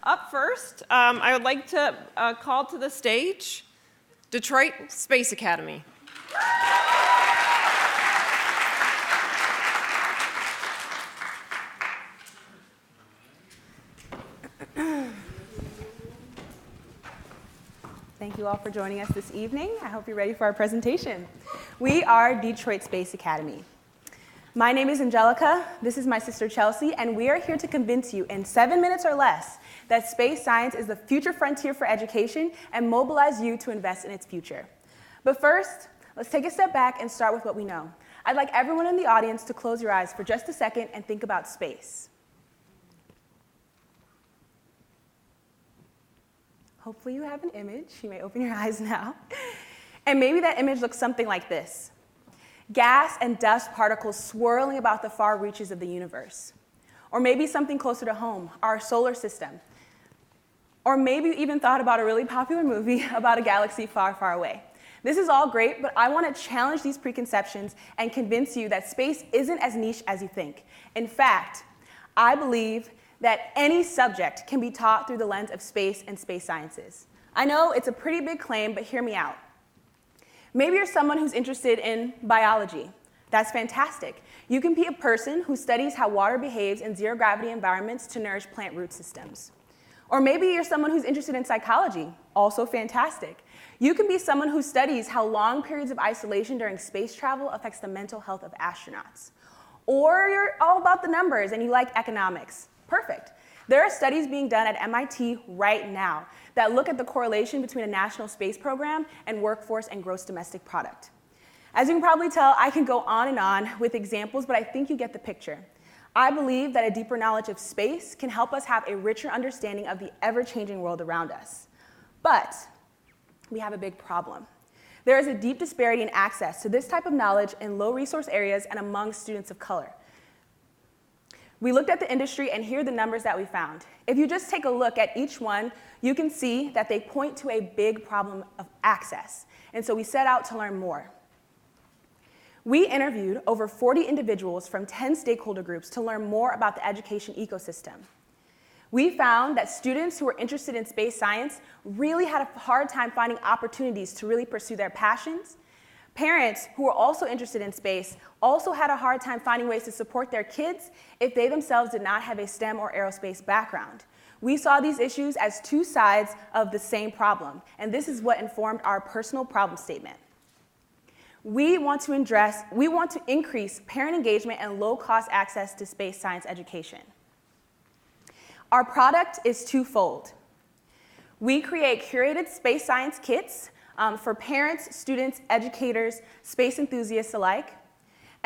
Up first, I would like to call to the stage Detroit Space Academy. Thank you all for joining us this evening. I hope you're ready for our presentation. We are Detroit Space Academy. My name is Angelica, this is my sister Chelsea, and we are here to convince you in 7 minutes or less that space science is the future frontier for education and mobilize you to invest in its future. But first, let's take a step back and start with what we know. I'd like everyone in the audience to close your eyes for just a second and think about space. Hopefully you have an image. You may open your eyes now. And maybe that image looks something like this. Gas and dust particles swirling about the far reaches of the universe. Or maybe something closer to home, our solar system. Or maybe you even thought about a really popular movie about a galaxy far, far away. This is all great, but I want to challenge these preconceptions and convince you that space isn't as niche as you think. In fact, I believe that any subject can be taught through the lens of space and space sciences. I know it's a pretty big claim, but hear me out. Maybe you're someone who's interested in biology. That's fantastic. You can be a person who studies how water behaves in zero-gravity environments to nourish plant root systems. Or maybe you're someone who's interested in psychology. Also fantastic. You can be someone who studies how long periods of isolation during space travel affects the mental health of astronauts. Or you're all about the numbers and you like economics. Perfect. There are studies being done at MIT right now that look at the correlation between a national space program and workforce and gross domestic product. As you can probably tell, I can go on with examples, but I think you get the picture. I believe that a deeper knowledge of space can help us have a richer understanding of the ever-changing world around us. But we have a big problem. There is a deep disparity in access to this type of knowledge in low-resource areas and among students of color. We looked at the industry, and here are the numbers that we found. If you just take a look at each one, you can see that they point to a big problem of access. And so we set out to learn more. We interviewed over 40 individuals from 10 stakeholder groups to learn more about the education ecosystem. We found that students who were interested in space science really had a hard time finding opportunities to really pursue their passions. Parents who were also interested in space also had a hard time finding ways to support their kids if they themselves did not have a STEM or aerospace background. We saw these issues as two sides of the same problem, and this is what informed our personal problem statement. We want to increase parent engagement and low-cost access to space science education. Our product is twofold. We create curated space science kits for parents, students, educators, space enthusiasts alike.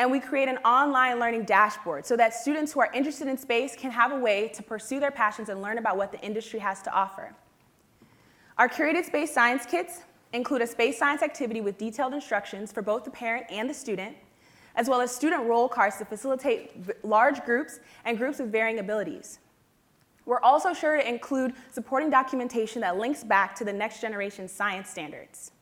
And we create an online learning dashboard so that students who are interested in space can have a way to pursue their passions and learn about what the industry has to offer. Our curated space science kits include a space science activity with detailed instructions for both the parent and the student, as well as student role cards to facilitate large groups and groups with varying abilities. We're also sure to include supporting documentation that links back to the next generation science standards.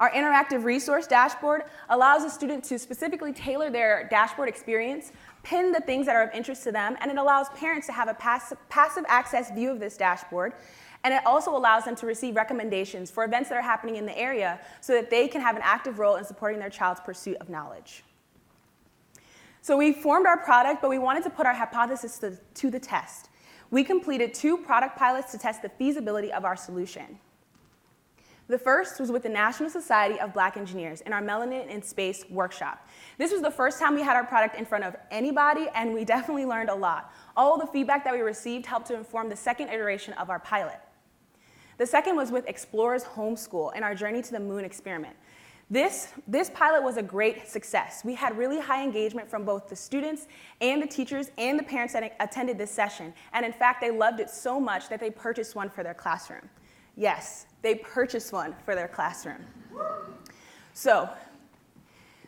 Our interactive resource dashboard allows a student to specifically tailor their dashboard experience, pin the things that are of interest to them, and it allows parents to have a passive access view of this dashboard, and it also allows them to receive recommendations for events that are happening in the area so that they can have an active role in supporting their child's pursuit of knowledge. So we formed our product, but we wanted to put our hypothesis to the test. We completed 2 product pilots to test the feasibility of our solution. The first was with the National Society of Black Engineers in our Melanin in Space workshop. This was the first time we had our product in front of anybody, and we definitely learned a lot. All of the feedback that we received helped to inform the second iteration of our pilot. The second was with Explorers Homeschool in our Journey to the Moon experiment. This pilot was a great success. We had really high engagement from both the students and the teachers and the parents that attended this session. And in fact, they loved it so much that they purchased one for their classroom. Yes, they purchased one for their classroom. So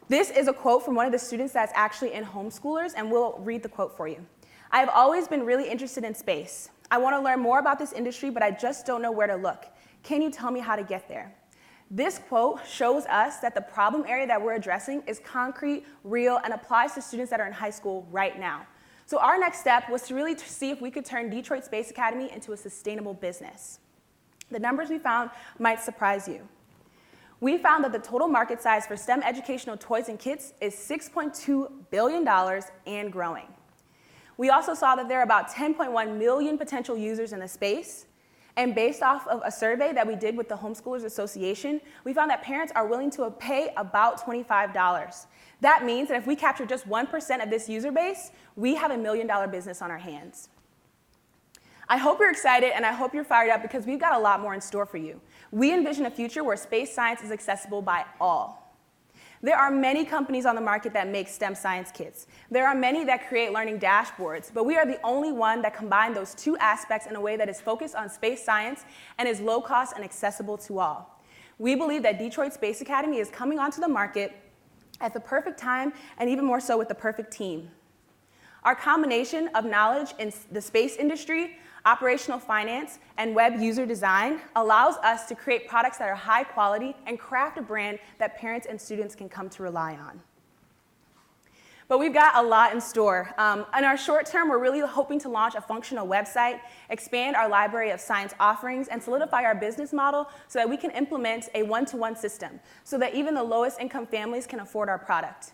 this is a quote from one of the students that's actually in Homeschoolers, and we'll read the quote for you. I have always been really interested in space. I want to learn more about this industry, but I just don't know where to look. Can you tell me how to get there? This quote shows us that the problem area that we're addressing is concrete, real, and applies to students that are in high school right now. So So our next step was to really see if we could turn Detroit Space Academy into a sustainable business. The numbers we found might surprise you. We found that the total market size for STEM educational toys and kits is $6.2 billion and growing. We also saw that there are about 10.1 million potential users in the space. And based off of a survey that we did with the Homeschoolers Association, we found that parents are willing to pay about $25. That means that if we capture just 1% of this user base, we have $1 million business on our hands. I hope you're excited and I hope you're fired up because we've got a lot more in store for you. We envision a future where space science is accessible by all. There are many companies on the market that make STEM science kits. There are many that create learning dashboards, but we are the only one that combine those two aspects in a way that is focused on space science and is low cost and accessible to all. We believe that Detroit Space Academy is coming onto the market at the perfect time and even more so with the perfect team. Our combination of knowledge in the space industry, operational finance, and web user design allows us to create products that are high quality and craft a brand that parents and students can come to rely on. But we've got a lot in store. In our short term, we're really hoping to launch a functional website, expand our library of science offerings, and solidify our business model so that we can implement a one-to-one system so that even the lowest income families can afford our product.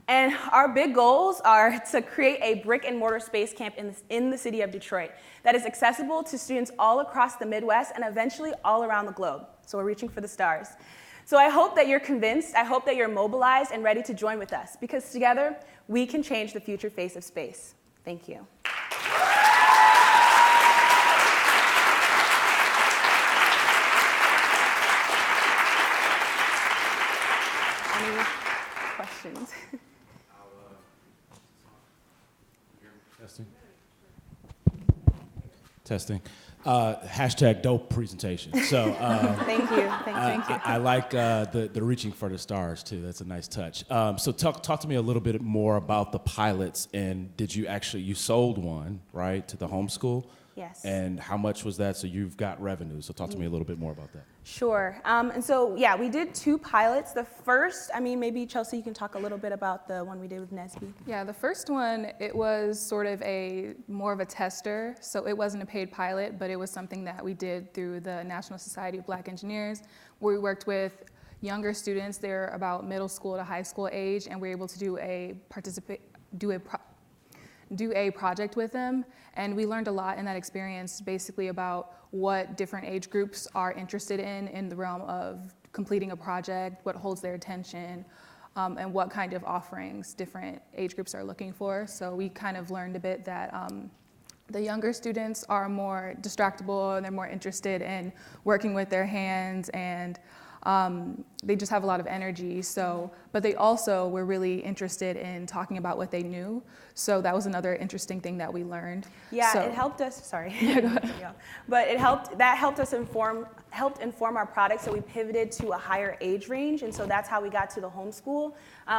And our big goals are to create a brick and mortar space camp in the city of Detroit that is accessible to students all across the Midwest and eventually all around the globe. So we're reaching for the stars. So I hope that you're convinced, I hope that you're mobilized and ready to join with us because together we can change the future face of space. Thank you. Any questions? Testing. Hashtag dope presentation. So Thank you. Thank you. I like the reaching for the stars too. That's a nice touch. So talk to me a little bit more about the pilots. And did you sold one, right, to the homeschool? Yes. And how much was that? So you've got revenue. So talk to me a little bit more about that. Sure. And so, yeah, we did 2 pilots. The first, maybe Chelsea, you can talk a little bit about the one we did with Nesby. Yeah, the first one, it was sort of more of a tester. So it wasn't a paid pilot, but it was something that we did through the National Society of Black Engineers, where we worked with younger students. They're about middle school to high school age, and we're able to do a project with them, and we learned a lot in that experience, basically about what different age groups are interested in the realm of completing a project, what holds their attention, and what kind of offerings different age groups are looking for. So we kind of learned a bit that the younger students are more distractible and they're more interested in working with their hands and they just have a lot of energy. So, but they also were really interested in talking about what they knew. So that was another interesting thing that we learned. Yeah, so, it helped us. Sorry. Yeah, go ahead. Yeah. But helped us inform our product. So we pivoted to a higher age range, and so that's how we got to the homeschool.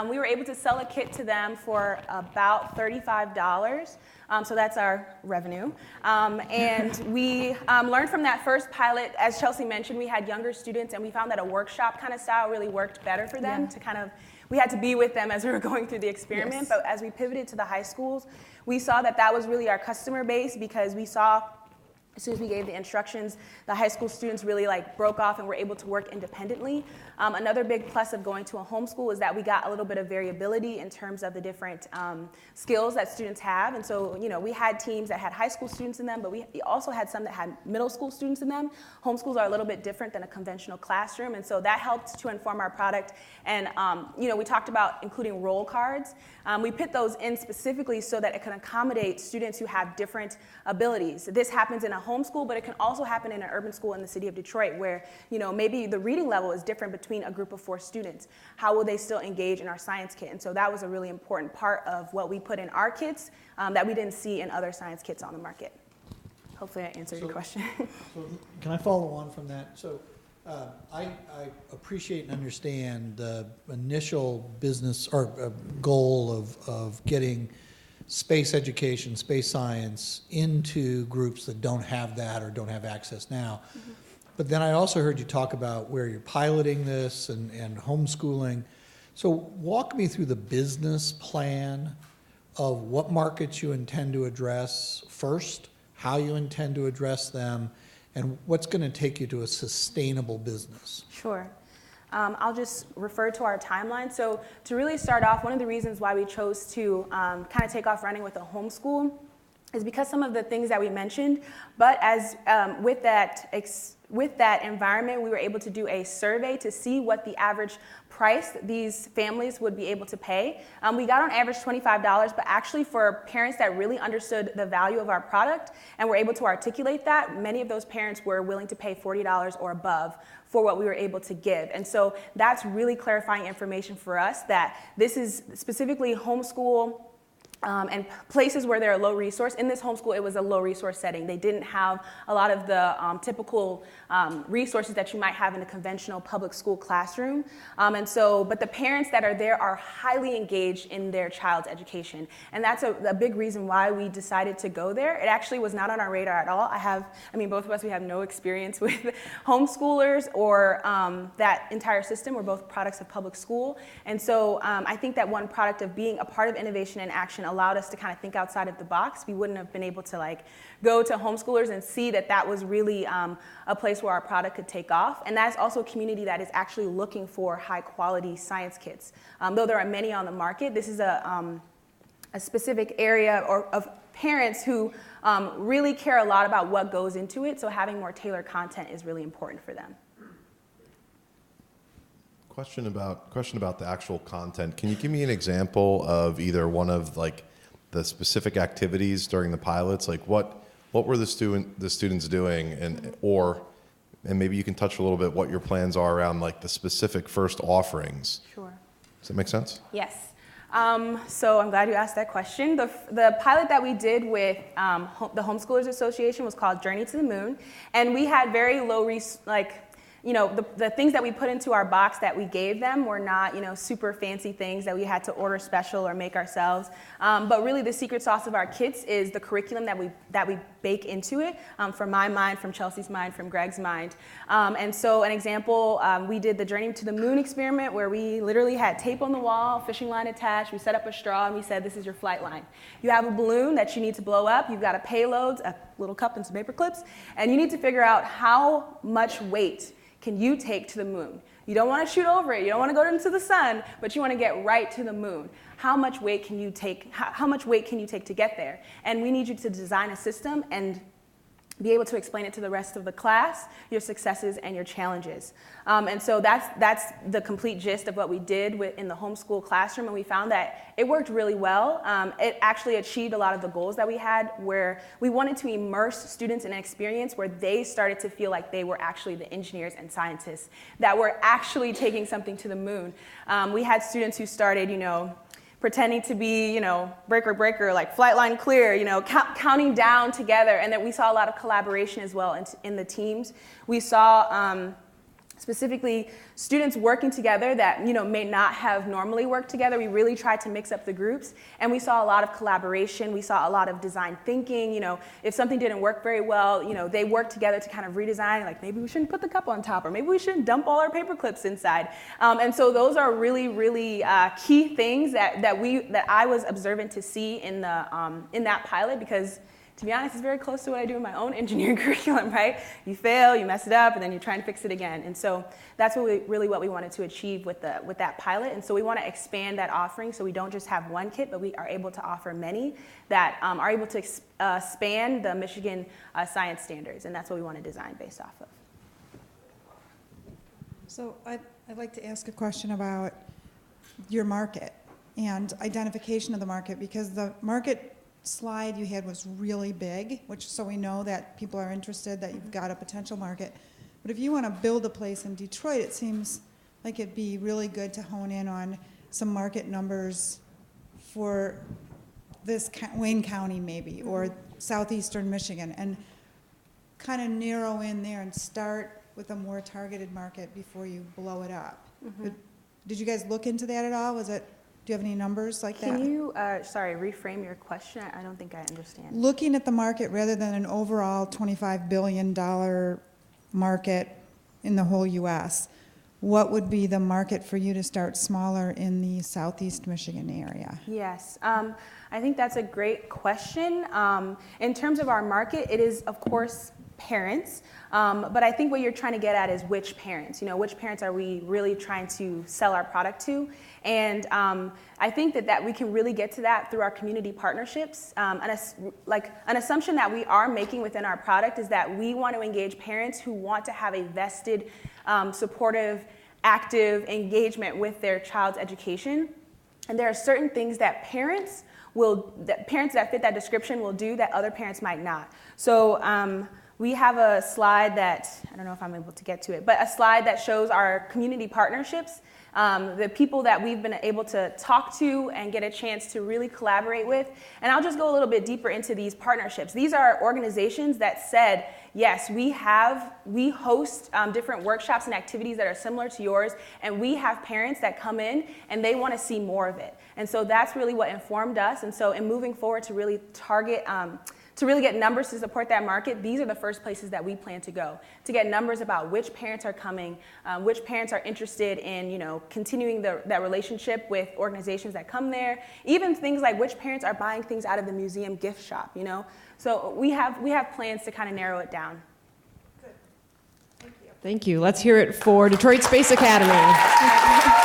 We were able to sell a kit to them for about $35. So that's our revenue. And we learned from that first pilot, as Chelsea mentioned, we had younger students and we found that a workshop kind of style really worked better for them to kind of, we had to be with them as we were going through the experiment. Yes. But as we pivoted to the high schools, we saw that was really our customer base because we saw as soon as we gave the instructions, the high school students really broke off and were able to work independently. Another big plus of going to a homeschool is that we got a little bit of variability in terms of the different skills that students have. And so, we had teams that had high school students in them, but we also had some that had middle school students in them. Homeschools are a little bit different than a conventional classroom, and so that helped to inform our product. And, we talked about including roll cards. We put those in specifically so that it can accommodate students who have different abilities. This happens in a homeschool, but it can also happen in an urban school in the city of Detroit where, maybe the reading level is different between a group of 4 students. How will they still engage in our science kit? And so that was a really important part of what we put in our kits that we didn't see in other science kits on the market. Hopefully I answered your question. So can I follow on from that? So I appreciate and understand the initial business or goal of getting space education, space science into groups that don't have that or don't have access now. Mm-hmm. But then I also heard you talk about where you're piloting this and homeschooling. So walk me through the business plan of what markets you intend to address first, how you intend to address them, and what's going to take you to a sustainable business. Sure. I'll just refer to our timeline. So to really start off, one of the reasons why we chose to kind of take off running with a homeschool is because some of the things that we mentioned, but as with that environment, we were able to do a survey to see what the average price these families would be able to pay. We got on average $25, but actually for parents that really understood the value of our product and were able to articulate that, many of those parents were willing to pay $40 or above for what we were able to give. And so that's really clarifying information for us that this is specifically homeschool and places where there are low resource. In this homeschool, it was a low resource setting. They didn't have a lot of the typical resources that you might have in a conventional public school classroom. But the parents that are there are highly engaged in their child's education. And that's a big reason why we decided to go there. It actually was not on our radar at all. Both of us, we have no experience with homeschoolers or that entire system. We're both products of public school. And so I think that one product of being a part of Innovation in Action allowed us to kind of think outside of the box. We wouldn't have been able to go to homeschoolers and see that was really a place where our product could take off. And that's also a community that is actually looking for high quality science kits. Though there are many on the market, this is a specific area of parents who really care a lot about what goes into it. So having more tailored content is really important for them. Question about the actual content. Can you give me an example of either one of the specific activities during the pilots? What were the students doing, and maybe you can touch a little bit what your plans are around the specific first offerings. Sure. Does that make sense? Yes. So I'm glad you asked that question. The pilot that we did with the Homeschoolers Association was called Journey to the Moon, and we had very low the things that we put into our box that we gave them were not, super fancy things that we had to order special or make ourselves. But really the secret sauce of our kits is the curriculum that we bake into it, from my mind, from Chelsea's mind, from Greg's mind. And so an example, we did the Journey to the Moon experiment where we literally had tape on the wall, fishing line attached, we set up a straw, and we said, this is your flight line. You have a balloon that you need to blow up, you've got a payload, a little cup and some paper clips, and you need to figure out how much weight can you take to the moon. You don't want to shoot over it, you don't want to go into the sun, but you want to get right to the moon. How much weight can you take? How much weight can you take to get there? And we need you to design a system and be able to explain it to the rest of the class, your successes and your challenges. And so that's the complete gist of what we did in the homeschool classroom, and we found that it worked really well. It actually achieved a lot of the goals that we had, where we wanted to immerse students in an experience where they started to feel like they were actually the engineers and scientists that were actually taking something to the moon. We had students who started, pretending to be, breaker, like flight line clear, counting down together. And that we saw a lot of collaboration as well in the teams. We saw specifically students working together that may not have normally worked together. We really tried to mix up the groups, and we saw a lot of collaboration. We saw a lot of design thinking. If something didn't work very well, they worked together to kind of redesign, like maybe we shouldn't put the cup on top, or maybe we shouldn't dump all our paper clips inside. And so those are really, really key things that I was observant to see in that pilot, because to be honest, it's very close to what I do in my own engineering curriculum, right? You fail, you mess it up, and then you're trying to fix it again. And so that's what we wanted to achieve with that pilot. And so we want to expand that offering so we don't just have one kit, but we are able to offer many that are able to span the Michigan science standards. And that's what we want to design based off of. So I'd like to ask a question about your market and identification of the market, because the market slide you had was really big, so we know that people are interested, that you've got a potential market. But if you want to build a place in Detroit, it seems like it'd be really good to hone in on some market numbers for this Wayne County maybe, or southeastern Michigan, and kind of narrow in there and start with a more targeted market before you blow it up. Mm-hmm. Did you guys look into that at all? Do you have any numbers like that? Can you, reframe your question? I don't think I understand. Looking at the market rather than an overall $25 billion market in the whole U.S., what would be the market for you to start smaller in the Southeast Michigan area? Yes, I think that's a great question. In terms of our market, it is, of course, parents, but I think what you're trying to get at is which parents. Which parents are we really trying to sell our product to? And I think that we can really get to that through our community partnerships. An assumption that we are making within our product is that we want to engage parents who want to have a vested, supportive, active engagement with their child's education. And there are certain things that parents that fit that description will do that other parents might not. So we have a slide that, I don't know if I'm able to get to it, but a slide that shows our community partnerships, the people that we've been able to talk to and get a chance to really collaborate with. And I'll just go a little bit deeper into these partnerships. These are organizations that said, yes, we host different workshops and activities that are similar to yours, and we have parents that come in and they want to see more of it. And so that's really what informed us. And so in moving forward to really target, to really get numbers to support that market, these are the first places that we plan to go, to get numbers about which parents are coming, which parents are interested in, continuing that relationship with organizations that come there, even things like which parents are buying things out of the museum gift shop, So we have plans to kind of narrow it down. Thank you. Let's hear it for Detroit Space Academy.